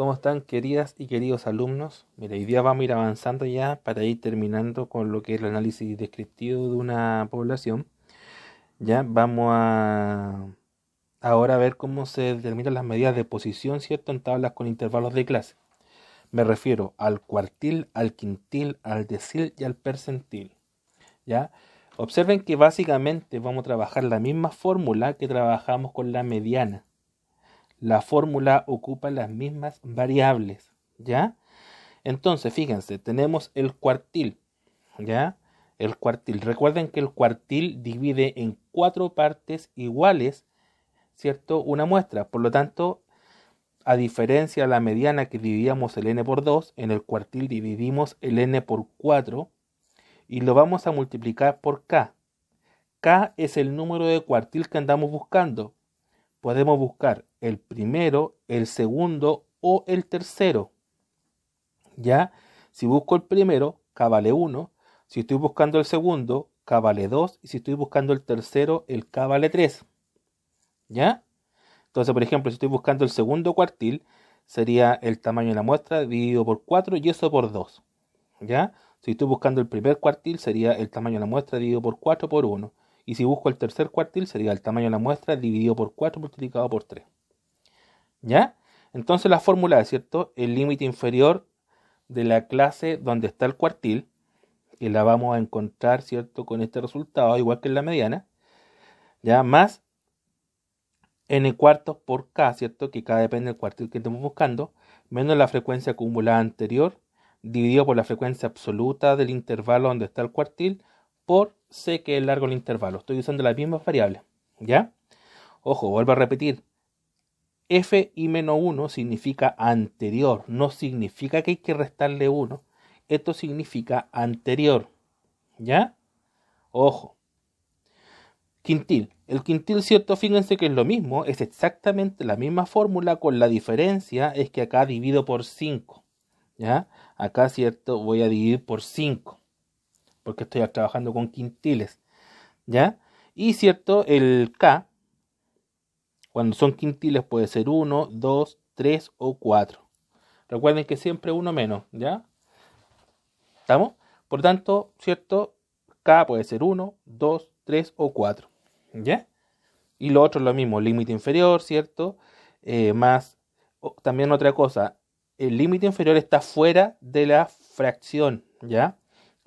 ¿Cómo están, queridas y queridos alumnos? Mira, hoy día vamos a ir avanzando ya para ir terminando con lo que es el análisis descriptivo de una población. Ya vamos a ahora ver cómo se determinan las medidas de posición, ¿cierto? En tablas con intervalos de clase. Me refiero al cuartil, al quintil, al decil y al percentil. ¿Ya? Observen que básicamente vamos a trabajar la misma fórmula que trabajamos con la mediana. La fórmula ocupa las mismas variables, ¿ya? Entonces, fíjense, tenemos el cuartil, ¿ya? El cuartil. Recuerden que el cuartil divide en 4 partes iguales, ¿cierto? Una muestra. Por lo tanto, a diferencia de la mediana que dividíamos el n por 2, en el cuartil dividimos el n por 4 y lo vamos a multiplicar por k. K es el número de cuartil que andamos buscando. Podemos buscar el primero, el segundo o el tercero. ¿Ya? Si busco el primero, K vale 1. Si estoy buscando el segundo, K vale 2. Y si estoy buscando el tercero, el K vale 3. ¿Ya? Entonces, por ejemplo, si estoy buscando el segundo cuartil, sería el tamaño de la muestra dividido por 4 y eso por 2. ¿Ya? Si estoy buscando el primer cuartil, sería el tamaño de la muestra dividido por 4 por 1. Y si busco el tercer cuartil, sería el tamaño de la muestra dividido por 4 multiplicado por 3. ¿Ya? Entonces la fórmula es, ¿cierto? El límite inferior de la clase donde está el cuartil, y la vamos a encontrar, ¿cierto? Con este resultado, igual que en la mediana, ¿ya? Más n cuartos por k, ¿cierto? Que k depende del cuartil que estemos buscando, menos la frecuencia acumulada anterior, dividido por la frecuencia absoluta del intervalo donde está el cuartil, por c, que es largo el intervalo. Estoy usando las mismas variables, ¿ya? Ojo, vuelvo a repetir. F y menos 1 significa anterior, no significa que hay que restarle 1. Esto significa anterior, ¿ya? Ojo. Quintil. El quintil, cierto, fíjense que es lo mismo, es exactamente la misma fórmula, con la diferencia es que acá divido por 5, ¿ya? Acá, cierto, voy a dividir por 5, porque estoy trabajando con quintiles, ¿ya? Y, cierto, el K, cuando son quintiles, puede ser 1, 2, 3 o 4. Recuerden que siempre uno menos, ¿ya? ¿Estamos? Por tanto, ¿cierto? K puede ser 1, 2, 3 o 4, ¿ya? Y lo otro es lo mismo, límite inferior, ¿cierto? Más, también otra cosa, el límite inferior está fuera de la fracción, ¿ya?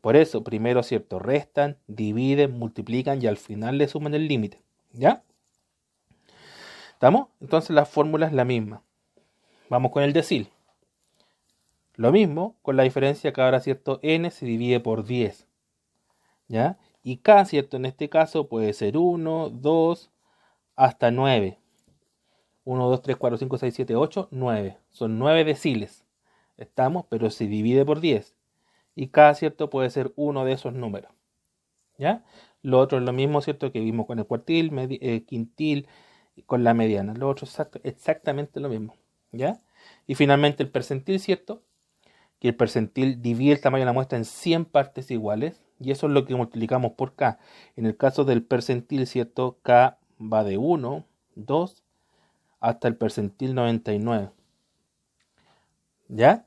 Por eso, primero, ¿cierto? Restan, dividen, multiplican y al final le suman el límite, ¿ya? ¿Estamos? Entonces la fórmula es la misma. Vamos con el decil. Lo mismo, con la diferencia que ahora, ¿cierto? N se divide por 10, ¿ya? Y K, ¿cierto? En este caso puede ser 1, 2, hasta 9. 1, 2, 3, 4, 5, 6, 7, 8, 9. Son 9 deciles. Estamos, pero se divide por 10. Y K, ¿cierto? Puede ser uno de esos números, ¿ya? Lo otro es lo mismo, ¿cierto? Que vimos con el cuartil, quintil, con la mediana. Lo otro es exactamente lo mismo, ¿ya? Y finalmente el percentil, ¿cierto? Que el percentil divide el tamaño de la muestra en 100 partes iguales, y eso es lo que multiplicamos por K. En el caso del percentil, ¿cierto? K va de 1, 2, hasta el percentil 99. ¿Ya?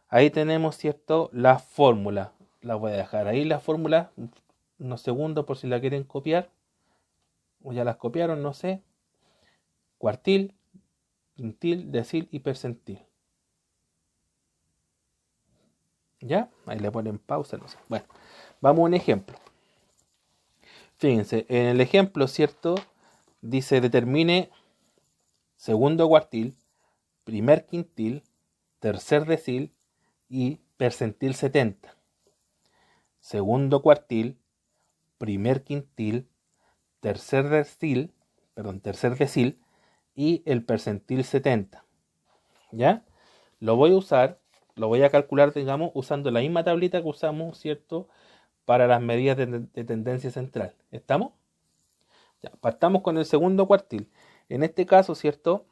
Ahí tenemos, ¿cierto? La fórmula. La voy a dejar ahí, la fórmula, unos segundos por si la quieren copiar. O ya las copiaron, no sé. Cuartil, quintil, decil y percentil. ¿Ya? Ahí le ponen pausa, no sé. Bueno, vamos a un ejemplo. Fíjense, en el ejemplo, ¿cierto? Dice, determine segundo cuartil, primer quintil, tercer decil y percentil 70. Segundo cuartil, primer quintil, tercer decil y el percentil 70. ¿Ya? Lo voy a usar, lo voy a calcular, digamos, usando la misma tablita que usamos, ¿cierto? Para las medidas de tendencia central. ¿Estamos? Ya, partamos con el segundo cuartil. En este caso, ¿cierto?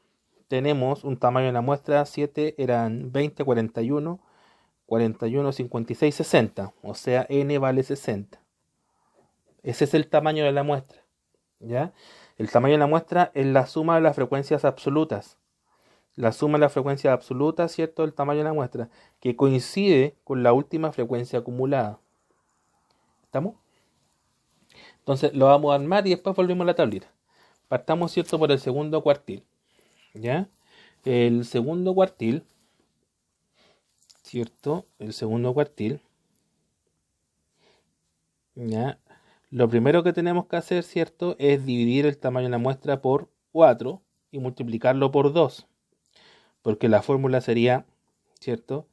Tenemos un tamaño de la muestra 7, eran 20, 41, 41, 56, 60. O sea, n vale 60. Ese es el tamaño de la muestra, ¿ya? El tamaño de la muestra es la suma de las frecuencias absolutas. la suma de la frecuencia absoluta, ¿cierto?, del tamaño de la muestra, que coincide con la última frecuencia acumulada. ¿Estamos? Entonces lo vamos a armar y después volvemos a la tablita. Partamos, ¿cierto?, por el segundo cuartil. ¿Ya? El segundo cuartil, ¿cierto? El segundo cuartil. ¿Ya? Lo primero que tenemos que hacer, ¿cierto?, es dividir el tamaño de la muestra por 4 y multiplicarlo por 2. Porque la fórmula sería, ¿cierto?,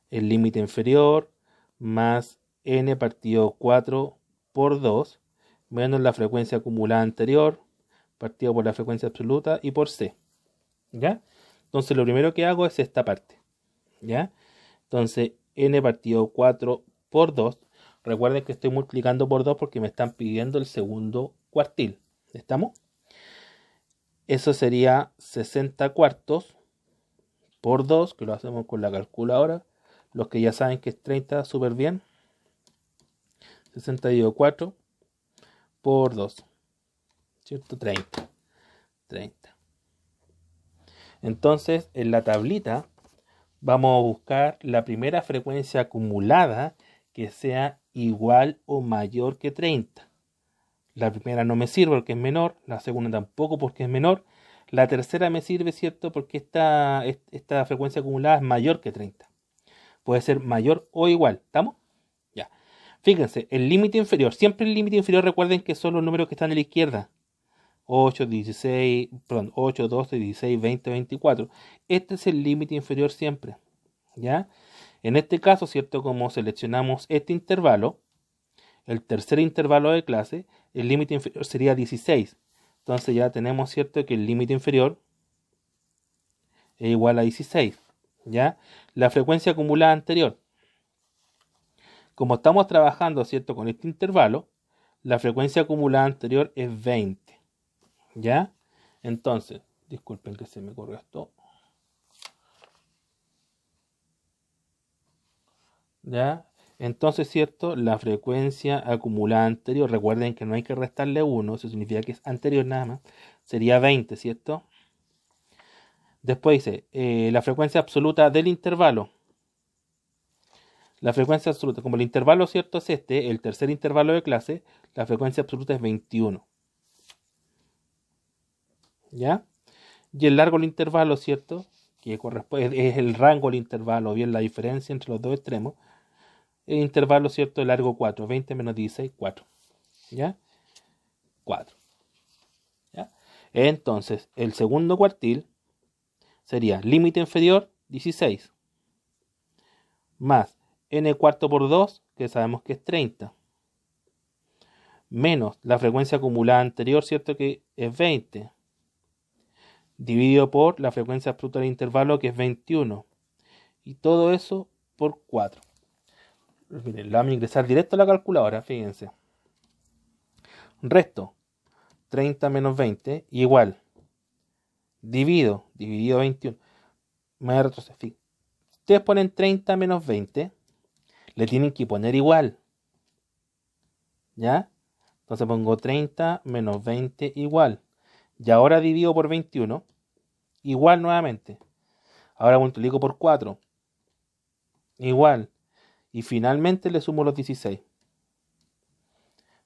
el límite inferior más n partido 4 por 2 menos la frecuencia acumulada anterior partido por la frecuencia absoluta y por c. ¿Ya? Entonces lo primero que hago es esta parte. ¿Ya? Entonces n partido 4 por 2. Recuerden que estoy multiplicando por 2 porque me están pidiendo el segundo cuartil. ¿Estamos? Eso sería 60 cuartos por 2, que lo hacemos con la calculadora. Los que ya saben que es 30, súper bien. 60 dividido 4 por 2. ¿Cierto? 30. Entonces, en la tablita vamos a buscar la primera frecuencia acumulada que sea igual o mayor que 30. La primera no me sirve porque es menor, la segunda tampoco porque es menor, la tercera me sirve, ¿cierto?, porque esta frecuencia acumulada es mayor que 30. Puede ser mayor o igual, ¿estamos? Ya. Fíjense, el límite inferior, siempre el límite inferior, recuerden que son los números que están a la izquierda. 8, 12, 16, 20, 24. Este es el límite inferior siempre. ¿Ya? En este caso, ¿cierto? Como seleccionamos este intervalo, el tercer intervalo de clase, el límite inferior sería 16. Entonces ya tenemos, ¿cierto?, que el límite inferior es igual a 16. ¿Ya? La frecuencia acumulada anterior. Como estamos trabajando, ¿cierto?, con este intervalo, la frecuencia acumulada anterior es 20. ¿Ya? Entonces, disculpen que se me corrió esto. ¿Ya? Entonces, ¿cierto? La frecuencia acumulada anterior, recuerden que no hay que restarle 1, eso significa que es anterior nada más, sería 20, ¿cierto? Después dice, la frecuencia absoluta del intervalo. La frecuencia absoluta, como el intervalo, ¿cierto?, es este, el tercer intervalo de clase, la frecuencia absoluta es 21. ¿Ya? Y el largo del intervalo, ¿cierto?, que corresponde, es el rango del intervalo, o bien la diferencia entre los dos extremos. El intervalo, ¿cierto?, de largo 4, 20 menos 16, 4. ¿Ya? 4. ¿Ya? Entonces, el segundo cuartil sería límite inferior 16 más n cuarto por 2, que sabemos que es 30, menos la frecuencia acumulada anterior, ¿cierto?, que es 20, dividido por la frecuencia absoluta del intervalo, que es 21. Y todo eso por 4. Miren, vamos a ingresar directo a la calculadora, fíjense. Resto 30 menos 20 igual. Dividido 21. Me voy a retroceder. Ustedes ponen 30 menos 20, le tienen que poner igual. ¿Ya? Entonces pongo 30 menos 20 igual. Y ahora divido por 21, igual nuevamente. Ahora multiplico por 4, igual. Y finalmente le sumo los 16.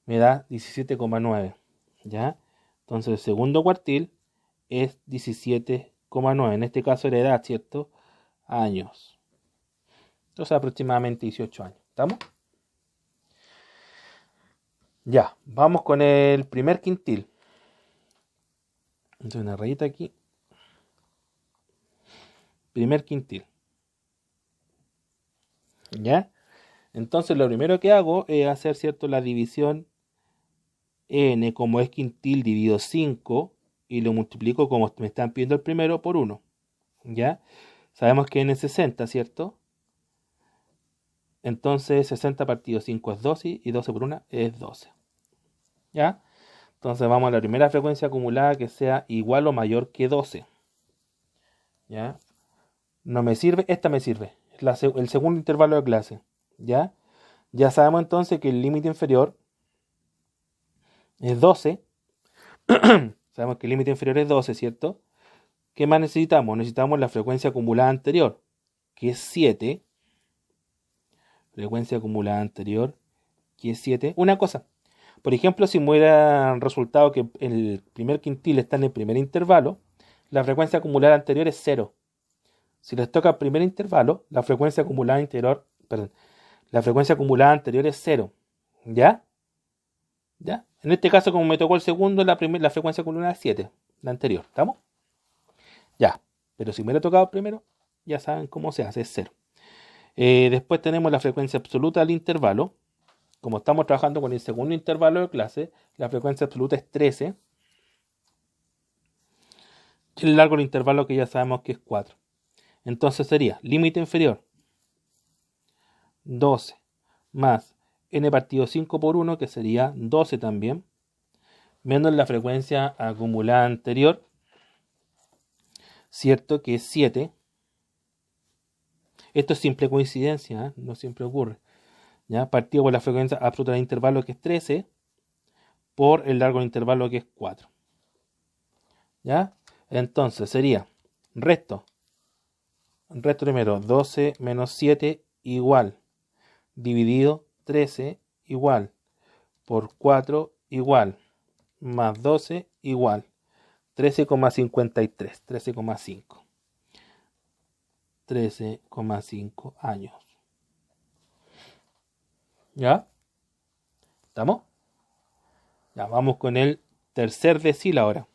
Me da 17,9. ¿Ya? Entonces el segundo cuartil es 17,9. En este caso la edad, ¿cierto? Años. Entonces aproximadamente 18 años. ¿Estamos? Ya, vamos con el primer quintil. Entonces una rayita aquí. Primer quintil. ¿Ya? Entonces lo primero que hago es hacer, ¿cierto?, la división n como es quintil dividido 5 y lo multiplico como me están pidiendo el primero por 1. ¿Ya? Sabemos que n es 60, ¿cierto? Entonces 60 partido 5 es 12 y 12 por 1 es 12. ¿Ya? Entonces vamos a la primera frecuencia acumulada que sea igual o mayor que 12. ¿Ya? No me sirve, esta me sirve. El segundo intervalo de clase. ¿Ya? Ya sabemos entonces que el límite inferior es 12. Sabemos que el límite inferior es 12, ¿cierto? ¿Qué más necesitamos? Necesitamos la frecuencia acumulada anterior, que es 7. Frecuencia acumulada anterior, que es 7. Una cosa, por ejemplo, si me hubiera resultado que el primer quintil está en el primer intervalo, la frecuencia acumulada anterior es 0. Si les toca el primer intervalo, la frecuencia acumulada anterior, perdón, la frecuencia acumulada anterior es 0. ¿Ya? ¿Ya? En este caso, como me tocó el segundo, la frecuencia acumulada es 7, la anterior. ¿Estamos? Ya. Pero si me hubiera tocado el primero, ya saben cómo se hace, es 0. Después tenemos la frecuencia absoluta del intervalo. Como estamos trabajando con el segundo intervalo de clase, la frecuencia absoluta es 13. Y el largo del intervalo que ya sabemos que es 4. Entonces sería límite inferior 12 más n partido 5 por 1, que sería 12 también, menos la frecuencia acumulada anterior, ¿cierto? Que es 7. Esto es simple coincidencia, ¿eh? No siempre ocurre. ¿Ya? Partido por la frecuencia absoluta del intervalo, que es 13, por el largo del intervalo, que es 4. ¿Ya? Entonces sería resto primero, 12 menos 7 igual, dividido 13 igual, por 4 igual, más 12 igual, 13,53, 13,5. 13,5 años. ¿Ya? ¿Estamos? Ya, vamos con el tercer decil ahora.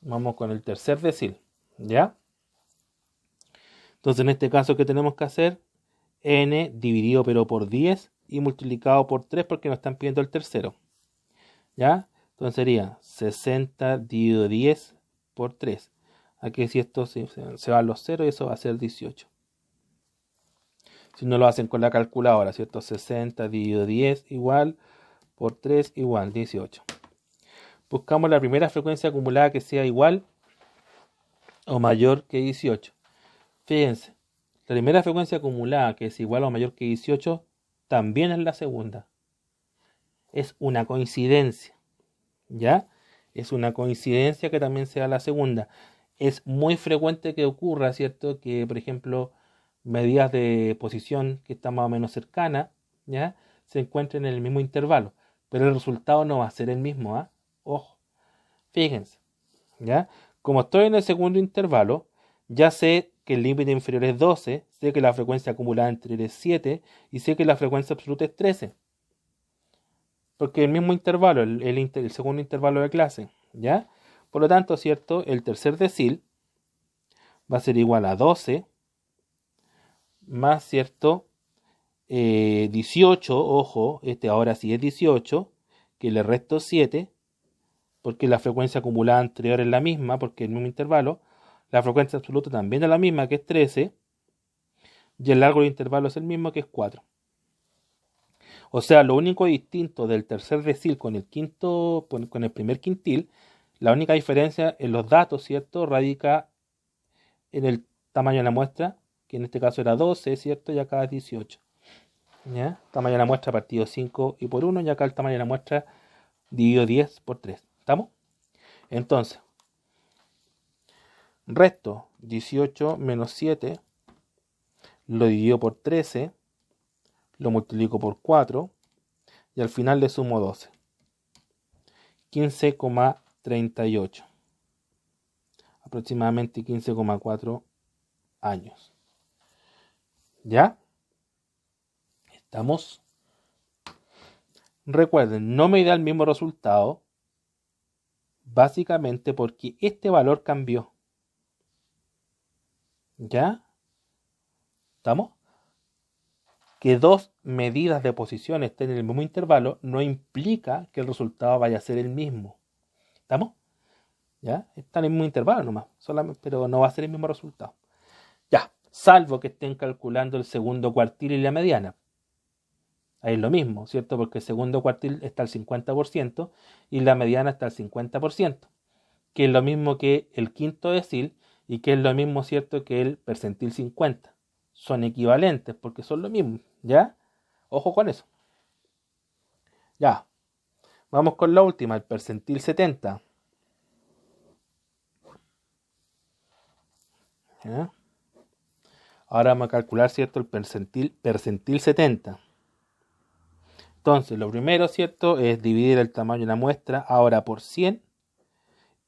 Vamos con el tercer decil. ¿Ya? Entonces, en este caso, ¿qué tenemos que hacer? N dividido pero por 10 y multiplicado por 3 porque nos están pidiendo el tercero. ¿Ya? Entonces sería 60 dividido 10 por 3. Aquí si esto se van los ceros y eso va a ser 18. Si no lo hacen con la calculadora, ¿cierto? 60 dividido 10 igual por 3 igual 18. Buscamos la primera frecuencia acumulada que sea igual o mayor que 18. Fíjense, la primera frecuencia acumulada que es igual o mayor que 18 también es la segunda. Es una coincidencia, ¿ya? Es una coincidencia que también sea la segunda. Es muy frecuente que ocurra, ¿cierto? Que, por ejemplo, medidas de posición que están más o menos cercanas, ¿ya? Se encuentren en el mismo intervalo. Pero el resultado no va a ser el mismo, ¿ah? Ojo, fíjense, ¿ya? Como estoy en el segundo intervalo, ya sé que el límite inferior es 12, sé que la frecuencia acumulada anterior es 7 y sé que la frecuencia absoluta es 13. Porque el mismo intervalo, el segundo intervalo de clase, ¿ya? Por lo tanto, ¿cierto? El tercer decil va a ser igual a 12 más, ¿cierto? 18, ojo, este ahora sí es 18, que le resto 7, porque la frecuencia acumulada anterior es la misma, porque el mismo intervalo, la frecuencia absoluta también es la misma, que es 13, y el largo del intervalo es el mismo, que es 4. O sea, lo único distinto del tercer decil con el quinto, con el primer quintil, la única diferencia en los datos, ¿cierto? Radica en el tamaño de la muestra, que en este caso era 12, ¿cierto? Y acá es 18. ¿Ya? Tamaño de la muestra partido 5 y por 1, y acá el tamaño de la muestra dividido 10 por 3. ¿Estamos? Entonces, resto 18 menos 7, lo divido por 13, lo multiplico por 4 y al final le sumo 12. 15,38. Aproximadamente 15,4 años. ¿Ya? ¿Estamos? Recuerden, no me da el mismo resultado, básicamente porque este valor cambió. ¿Ya? ¿Estamos? Que dos medidas de posición estén en el mismo intervalo no implica que el resultado vaya a ser el mismo. ¿Estamos? ¿Ya? Está en el mismo intervalo nomás, solamente, pero no va a ser el mismo resultado. Ya, salvo que estén calculando el segundo cuartil y la mediana. Ahí es lo mismo, ¿cierto? Porque el segundo cuartil está al 50% y la mediana está al 50%, que es lo mismo que el quinto decil y que es lo mismo, ¿cierto?, que el percentil 50. Son equivalentes porque son lo mismo, ¿ya? Ojo con eso. Ya, Vamos con la última, el percentil 70. ¿Ya? Ahora vamos a calcular, ¿cierto? El percentil 70. Entonces, lo primero, ¿cierto? Es dividir el tamaño de la muestra ahora por 100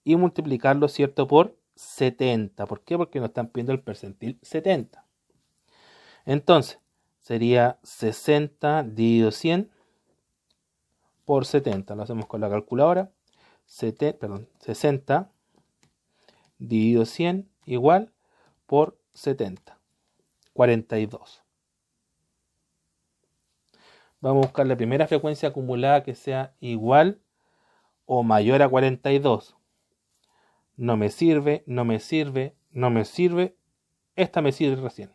y multiplicarlo, ¿cierto? Por 70. ¿Por qué? Porque nos están pidiendo el percentil 70. Entonces, sería 60 dividido 100 por 70. Lo hacemos con la calculadora. 60 dividido 100 igual por 70. 42. Vamos a buscar la primera frecuencia acumulada que sea igual o mayor a 42. No me sirve, no me sirve, no me sirve. Esta me sirve recién.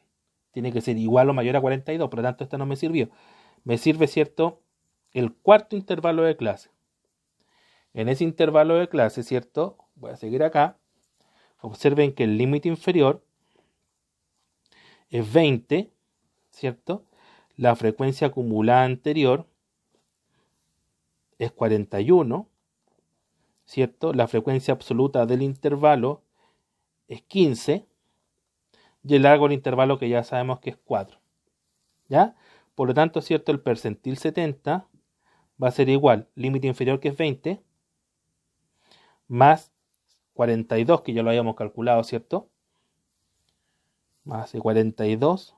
Tiene que ser igual o mayor a 42, por lo tanto esta no me sirvió. Me sirve, ¿cierto?, el cuarto intervalo de clase. En ese intervalo de clase, ¿cierto?, voy a seguir acá. Observen que el límite inferior es 20, ¿cierto? La frecuencia acumulada anterior es 41, ¿cierto? La frecuencia absoluta del intervalo es 15 y el largo del intervalo que ya sabemos que es 4. ¿Ya? Por lo tanto, ¿cierto? El percentil 70 va a ser igual, límite inferior que es 20, más 42, que ya lo habíamos calculado, ¿cierto? Más 42,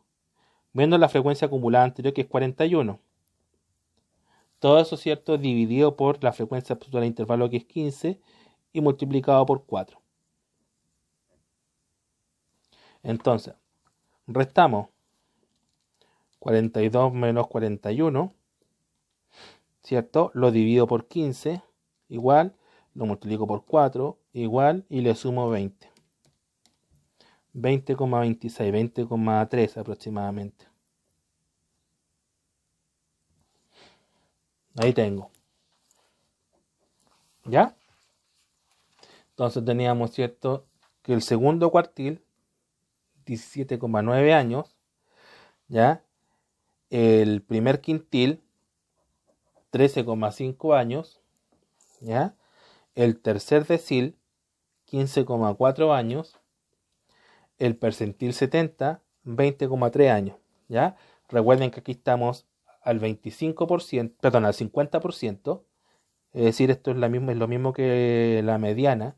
menos la frecuencia acumulada anterior que es 41. Todo eso, ¿cierto?, dividido por la frecuencia absoluta del intervalo que es 15 y multiplicado por 4. Entonces, restamos 42 menos 41, ¿cierto? Lo divido por 15, igual, lo multiplico por 4, igual, y le sumo 20. 20,26, 20,3 aproximadamente. Ahí tengo. ¿Ya? Entonces teníamos, ¿cierto?, que el segundo cuartil, 17,9 años, ¿ya? El primer quintil, 13,5 años, ¿ya? El tercer decil, 15,4 años. El percentil 70, 20,3 años, ¿ya? Recuerden que aquí estamos al 25%, perdón, al 50%, es decir, esto es lo mismo que la mediana,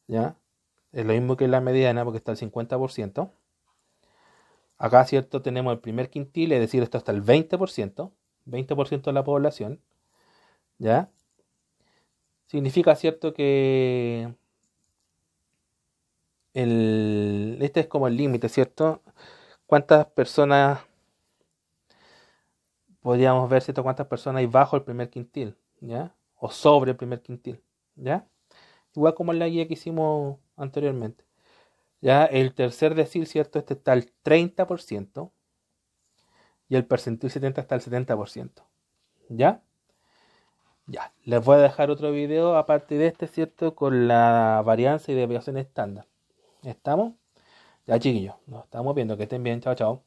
¿ya? Es lo mismo que la mediana porque está al 50%. Acá, ¿cierto? Tenemos el primer quintil, es decir, esto hasta el 20%, 20% de la población, ¿ya? Significa, ¿cierto?, que este es como el límite, ¿cierto? ¿Cuántas personas podríamos ver, ¿cierto?, cuántas personas hay bajo el primer quintil, ¿ya? O sobre el primer quintil, ¿ya? Igual como en la guía que hicimos anteriormente. Ya el tercer decil, ¿cierto? Este está al 30% y el percentil 70 está al 70%. ¿Ya? Ya. Les voy a dejar otro video aparte de este, ¿cierto? Con la varianza y desviación estándar. ¿Estamos? Ya, chiquillos. Nos estamos viendo. Que estén bien. Chao, chao.